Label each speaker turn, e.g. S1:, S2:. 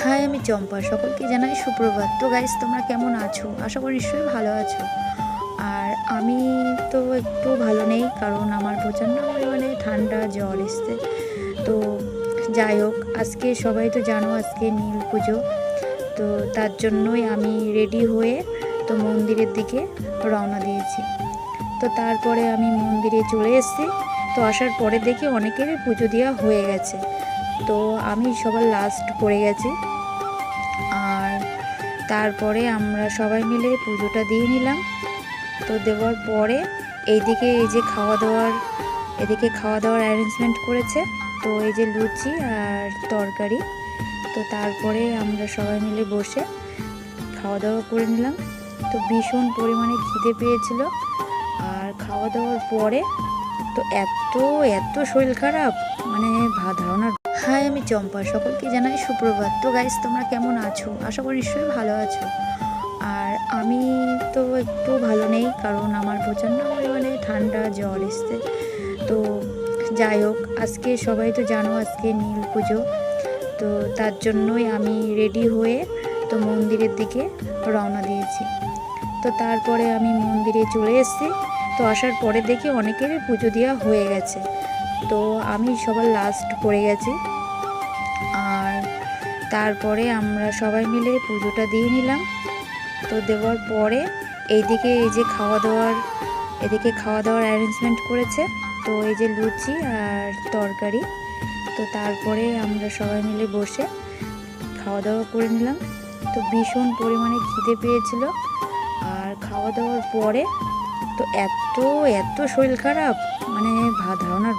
S1: High, আমি চম্পা। সকলকে জানাই সুপ্রভাত। তো গাইস, তোমরা কেমন আছো? আশা করি নিশ্চয়ই ভালো আছো। আর আমি তো একটু ভালো নেই, কারণ আমার প্রচণ্ড পরিমাণে ঠান্ডা জ্বর এসছে। তো যাই হোক, আজকে সবাই তো জানো আজকে নীল পুজো। তো তার জন্যই আমি রেডি হয়ে তো মন্দিরের দিকে রওনা দিয়েছি। তো তারপরে আমি মন্দিরে চলে এসেছি। তো আসার পরে দেখি অনেকেরই পুজো দেওয়া হয়ে গেছে। তো আমি সবার লাস্ট পড়ে গেছি। আর তারপরে আমরা সবাই মিলে পুজোটা দিয়ে নিলাম। তো দেওয়ার পরে এইদিকে এই যে এদিকে খাওয়া দাওয়ার অ্যারেঞ্জমেন্ট করেছে। তো এই যে লুচি আর তরকারি। তো তারপরে আমরা সবাই মিলে বসে খাওয়া দাওয়া করে নিলাম। তো ভীষণ পরিমাণে খিদে পেয়েছিল। আর খাওয়া দাওয়ার পরে তো এত এত শরীর খারাপ, মানে ধারণা। হাই, আমি চম্পা। সকলকে জানাই সুপ্রভাত। তো গাইস, তোমরা কেমন আছো? আশা করি নিশ্চয়ই ভালো আছো। আর আমি তো একটু ভালো নেই, কারণ আমার প্রচণ্ড পরিমাণে ঠান্ডা জ্বর এসছে। তো যাই হোক, আজকে সবাই তো জানো আজকে নীল পুজো। তো তার জন্যই আমি রেডি হয়ে তো মন্দিরের দিকে রওনা দিয়েছি। তো তারপরে আমি মন্দিরে চলে এসেছি। তো আসার পরে দেখি অনেকেরই পুজো দেওয়া হয়ে গেছে। তো আমি সবার লাস্ট পড়ে গেছি। আর তারপরে আমরা সবাই মিলে পুজোটা দিয়ে নিলাম। তো দেওয়ার পরে এইদিকে এই যে এদিকে খাওয়া দাওয়ার অ্যারেঞ্জমেন্ট করেছে। তো এই যে লুচি আর তরকারি। তো তারপরে আমরা সবাই মিলে বসে খাওয়া দাওয়া করে নিলাম। তো ভীষণ পরিমাণে খিদে পেয়েছিল। আর খাওয়া দাওয়ার পরে তো এত এত শরীর খারাপ, মানে ধারণা